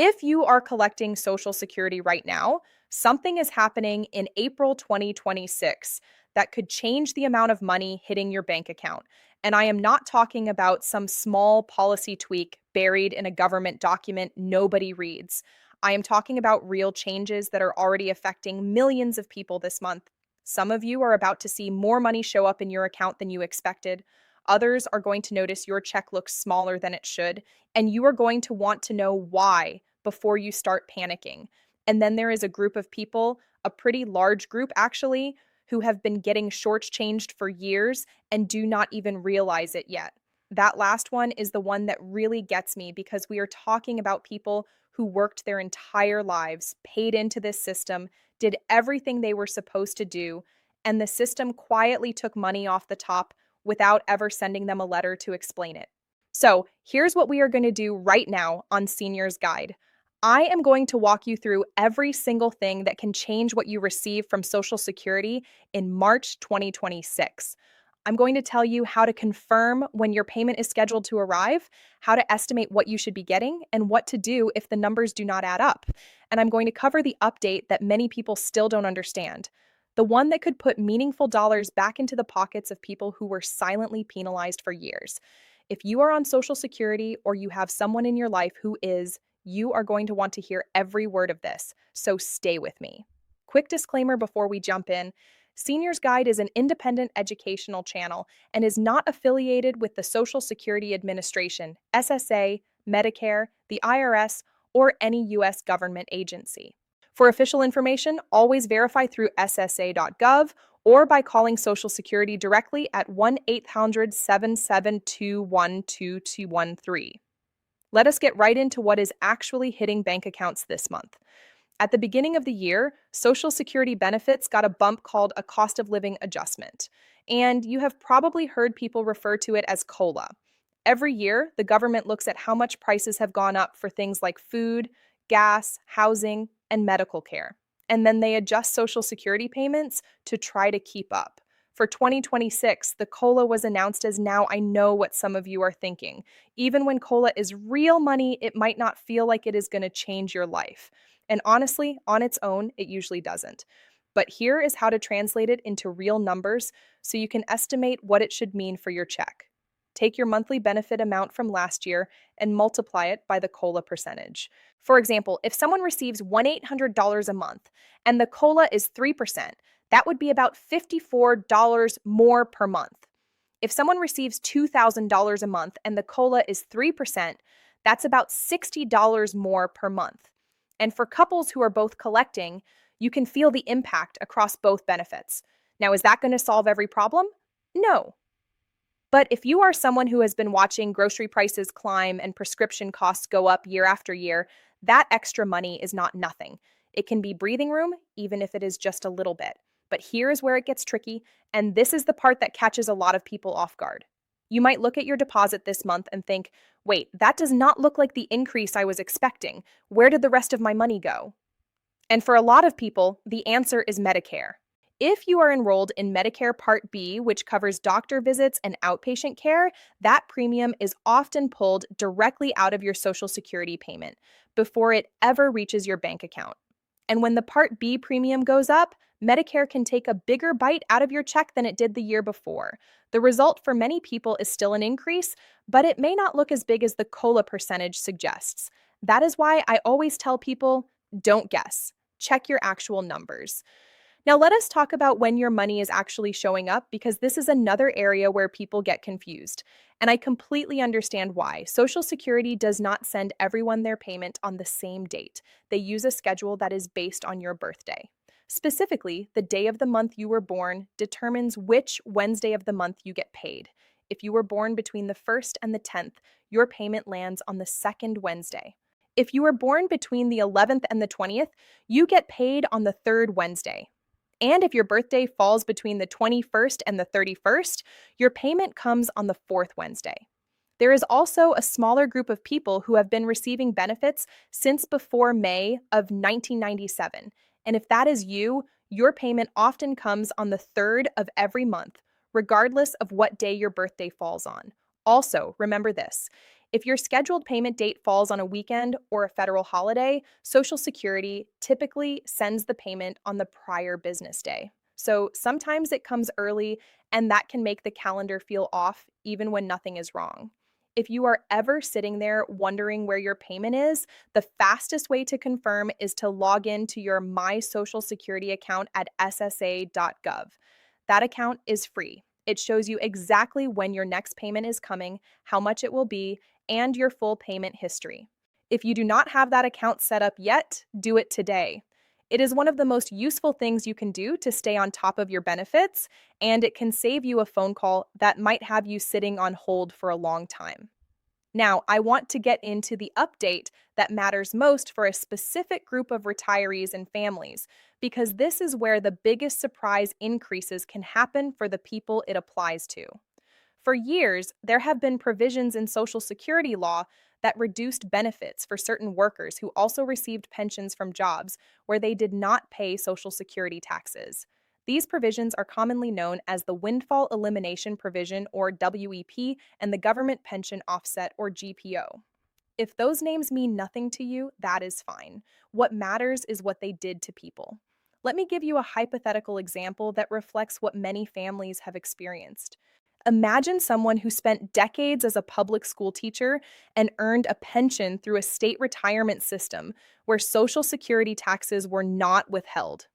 If you are collecting Social Security right now, something is happening in April 2026 that could change the amount of money hitting your bank account. And I am not talking about some small policy tweak buried in a government document nobody reads. I am talking about real changes that are already affecting millions of people this month. Some of you are about to see more money show up in your account than you expected. Others are going to notice your check looks smaller than it should, and you are going to want to know why before you start panicking. And then there is a group of people, a pretty large group actually, who have been getting shortchanged for years and do not even realize it yet. That last one is the one that really gets me because we are talking about people who worked their entire lives, paid into this system, did everything they were supposed to do, and the system quietly took money off the top without ever sending them a letter to explain it. So, here's what we are going to do right now on Senior's Guide. I am going to walk you through every single thing that can change what you receive from Social Security in March 2026. I'm going to tell you how to confirm when your payment is scheduled to arrive, how to estimate what you should be getting, and what to do if the numbers do not add up. And I'm going to cover the update that many people still don't understand, the one that could put meaningful dollars back into the pockets of people who were silently penalized for years. If you are on Social Security or you have someone in your life who is, you are going to want to hear every word of this, so stay with me. Quick disclaimer before we jump in. Seniors Guide is an independent educational channel and is not affiliated with the Social Security Administration, SSA, Medicare, the IRS, or any U.S. government agency. For official information, always verify through ssa.gov or by calling Social Security directly at 1-800-772-1213. Let us get right into what is actually hitting bank accounts this month. At the beginning of the year, Social Security benefits got a bump called a cost of living adjustment, and you have probably heard people refer to it as COLA. Every year, the government looks at how much prices have gone up for things like food, gas, housing, and medical care, and then they adjust Social Security payments to try to keep up. For 2026, the COLA was announced as now I know what some of you are thinking. Even when COLA is real money, it might not feel like it is going to change your life. And honestly, on its own, it usually doesn't. But here is how to translate it into real numbers so you can estimate what it should mean for your check. Take your monthly benefit amount from last year and multiply it by the COLA percentage. For example, if someone receives $1,800 a month and the COLA is 3%, that would be about $54 more per month. If someone receives $2,000 a month and the COLA is 3%, that's about $60 more per month. And for couples who are both collecting, you can feel the impact across both benefits. Now, is that going to solve every problem? No. But if you are someone who has been watching grocery prices climb and prescription costs go up year after year, that extra money is not nothing. It can be breathing room, even if it is just a little bit. But here is where it gets tricky, and this is the part that catches a lot of people off guard. You might look at your deposit this month and think, wait, that does not look like the increase I was expecting. Where did the rest of my money go? And for a lot of people, the answer is Medicare. If you are enrolled in Medicare Part B, which covers doctor visits and outpatient care, that premium is often pulled directly out of your Social Security payment before it ever reaches your bank account. And when the Part B premium goes up, Medicare can take a bigger bite out of your check than it did the year before. The result for many people is still an increase, but it may not look as big as the COLA percentage suggests. That is why I always tell people, don't guess. Check your actual numbers. Now let us talk about when your money is actually showing up, because this is another area where people get confused. And I completely understand why. Social Security does not send everyone their payment on the same date. They use a schedule that is based on your birthday. Specifically, the day of the month you were born determines which Wednesday of the month you get paid. If you were born between the 1st and the 10th, your payment lands on the 2nd Wednesday. If you were born between the 11th and the 20th, you get paid on the 3rd Wednesday. And if your birthday falls between the 21st and the 31st, your payment comes on the 4th Wednesday. There is also a smaller group of people who have been receiving benefits since before May of 1997. And if that is you, your payment often comes on the 3rd of every month, regardless of what day your birthday falls on. Also, remember this. If your scheduled payment date falls on a weekend or a federal holiday, Social Security typically sends the payment on the prior business day. So sometimes it comes early, and that can make the calendar feel off even when nothing is wrong. If you are ever sitting there wondering where your payment is, the fastest way to confirm is to log in to your My Social Security account at ssa.gov. That account is free. It shows you exactly when your next payment is coming, how much it will be, and your full payment history. If you do not have that account set up yet, do it today. It is one of the most useful things you can do to stay on top of your benefits, and it can save you a phone call that might have you sitting on hold for a long time. Now, I want to get into the update that matters most for a specific group of retirees and families, because this is where the biggest surprise increases can happen for the people it applies to. For years, there have been provisions in Social Security law that reduced benefits for certain workers who also received pensions from jobs where they did not pay Social Security taxes. These provisions are commonly known as the Windfall Elimination Provision, or WEP, and the Government Pension Offset, or GPO. If those names mean nothing to you, that is fine. What matters is what they did to people. Let me give you a hypothetical example that reflects what many families have experienced. Imagine someone who spent decades as a public school teacher and earned a pension through a state retirement system where Social Security taxes were not withheld.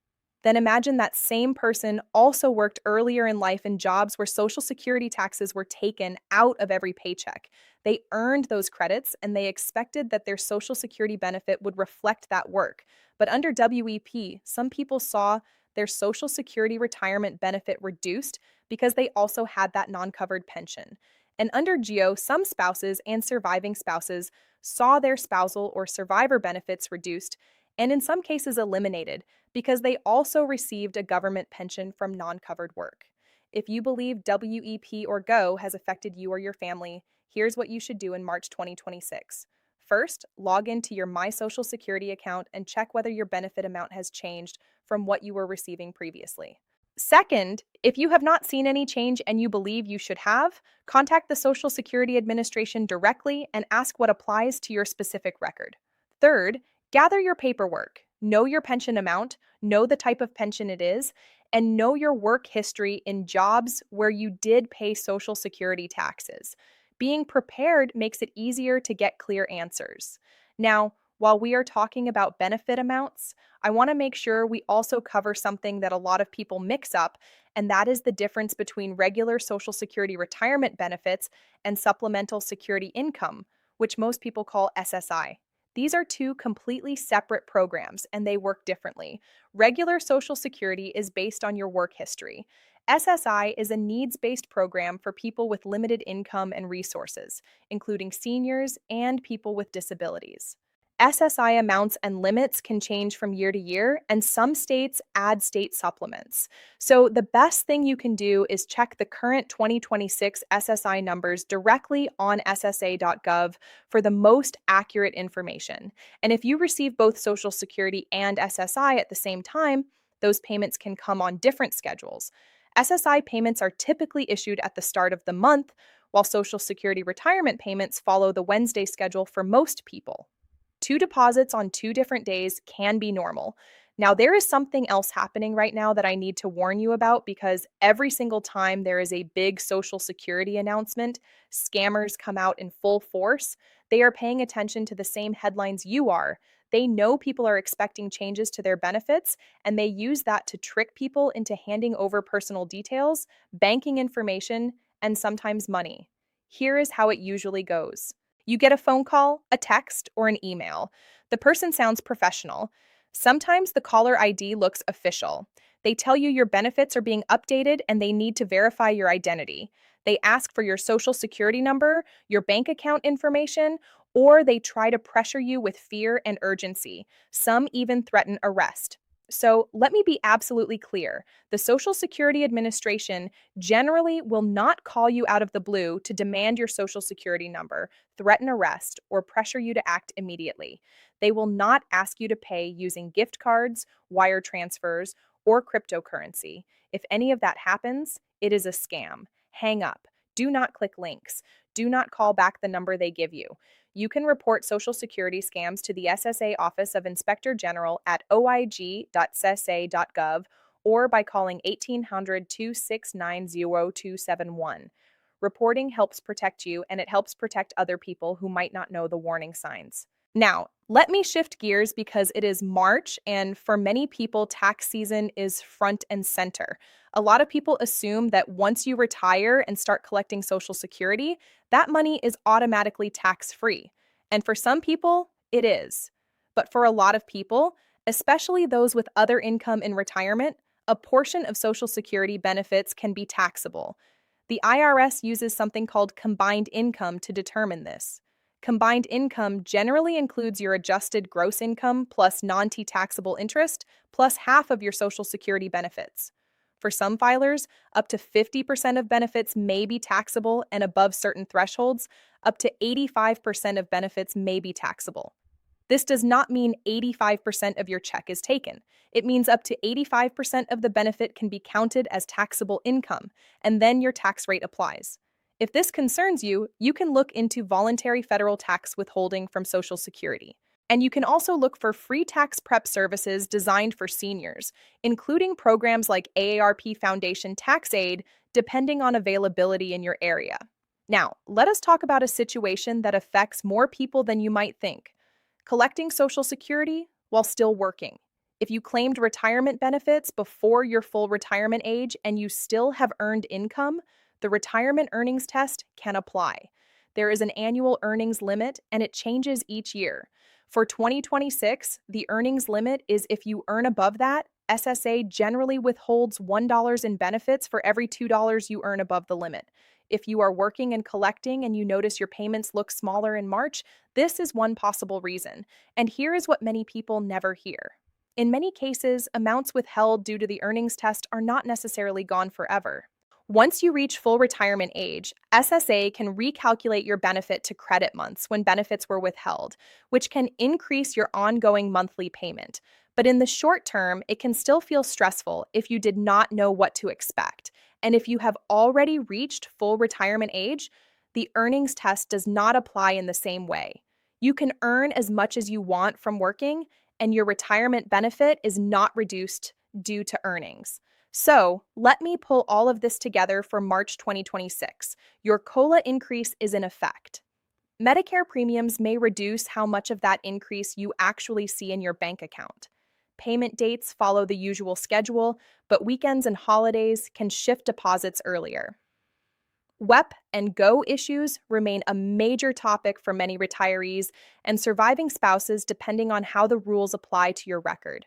Then imagine that same person also worked earlier in life in jobs where Social Security taxes were taken out of every paycheck. They earned those credits and they expected that their Social Security benefit would reflect that work. But under WEP, some people saw their Social Security retirement benefit reduced because they also had that non covered pension. And under GEO, some spouses and surviving spouses saw their spousal or survivor benefits reduced and in some cases eliminated because they also received a government pension from non covered work. If you believe WEP or GO has affected you or your family, here's what you should do in March 2026. First, log into your My Social Security account and check whether your benefit amount has changed from what you were receiving previously. Second, if you have not seen any change and you believe you should have, contact the Social Security Administration directly and ask what applies to your specific record. Third, gather your paperwork, know your pension amount, know the type of pension it is, and know your work history in jobs where you did pay Social Security taxes. Being prepared makes it easier to get clear answers. Now, while we are talking about benefit amounts, I want to make sure we also cover something that a lot of people mix up, and that is the difference between regular Social Security retirement benefits and supplemental security income, which most people call SSI. These are two completely separate programs, and they work differently. Regular Social Security is based on your work history. SSI is a needs based program for people with limited income and resources, including seniors and people with disabilities. SSI amounts and limits can change from year to year, and some states add state supplements. So, the best thing you can do is check the current 2026 SSI numbers directly on ssa.gov for the most accurate information. And if you receive both Social Security and SSI at the same time, those payments can come on different schedules. SSI payments are typically issued at the start of the month, while Social Security retirement payments follow the Wednesday schedule for most people. Two deposits on two different days can be normal. Now, there is something else happening right now that I need to warn you about because every single time there is a big Social Security announcement, scammers come out in full force. They are paying attention to the same headlines you are. They know people are expecting changes to their benefits, and they use that to trick people into handing over personal details, banking information, and sometimes money. Here is how it usually goes. You get a phone call, a text, or an email. The person sounds professional. Sometimes the caller ID looks official. They tell you your benefits are being updated and they need to verify your identity. They ask for your social security number, your bank account information, or they try to pressure you with fear and urgency. Some even threaten arrest. So let me be absolutely clear. The Social Security Administration generally will not call you out of the blue to demand your Social Security number, threaten arrest, or pressure you to act immediately. They will not ask you to pay using gift cards, wire transfers, or cryptocurrency. If any of that happens, it is a scam. Hang up. Do not click links. Do not call back the number they give you. You can report Social Security scams to the SSA Office of Inspector General at oig.ssa.gov or by calling 1800 269 0271. Reporting helps protect you, and it helps protect other people who might not know the warning signs. Now, let me shift gears because it is March, and for many people, tax season is front and center. A lot of people assume that once you retire and start collecting Social Security, that money is automatically tax free. And for some people, it is. But for a lot of people, especially those with other income in retirement, a portion of Social Security benefits can be taxable. The IRS uses something called combined income to determine this. Combined income generally includes your adjusted gross income plus non-taxable interest plus half of your Social Security benefits. For some filers, up to 50% of benefits may be taxable, and above certain thresholds, up to 85% of benefits may be taxable. This does not mean 85% of your check is taken. It means up to 85% of the benefit can be counted as taxable income, and then your tax rate applies. If this concerns you, you can look into voluntary federal tax withholding from Social Security. And you can also look for free tax prep services designed for seniors, including programs like AARP Foundation Tax Aid, depending on availability in your area. Now, let us talk about a situation that affects more people than you might think: collecting Social Security while still working. If you claimed retirement benefits before your full retirement age and you still have earned income, the retirement earnings test can apply. There is an annual earnings limit, and it changes each year. For 2026, the earnings limit is if you earn above that, SSA generally withholds $1 in benefits for every $2 you earn above the limit. If you are working and collecting and you notice your payments look smaller in March, this is one possible reason. And here is what many people never hear. In many cases, amounts withheld due to the earnings test are not necessarily gone forever. Once you reach full retirement age, SSA can recalculate your benefit to credit months when benefits were withheld, which can increase your ongoing monthly payment. But in the short term, it can still feel stressful if you did not know what to expect. And if you have already reached full retirement age, the earnings test does not apply in the same way. You can earn as much as you want from working, and your retirement benefit is not reduced due to earnings. So, let me pull all of this together for March 2026. Your COLA increase is in effect. Medicare premiums may reduce how much of that increase you actually see in your bank account. Payment dates follow the usual schedule, but weekends and holidays can shift deposits earlier. WEP and GO issues remain a major topic for many retirees and surviving spouses, depending on how the rules apply to your record.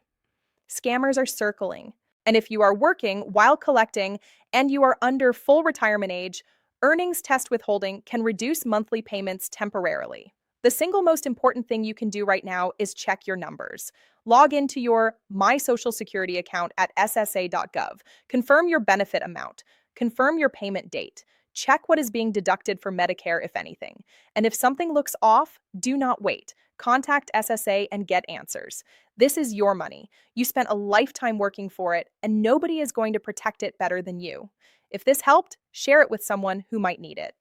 Scammers are circling. And if you are working while collecting and you are under full retirement age, earnings test withholding can reduce monthly payments temporarily. The single most important thing you can do right now is check your numbers. Log into your My Social Security account at ssa.gov. Confirm your benefit amount. Confirm your payment date. Check what is being deducted for Medicare, if anything. And if something looks off, do not wait. Contact SSA and get answers. This is your money. You spent a lifetime working for it, and nobody is going to protect it better than you. If this helped, share it with someone who might need it.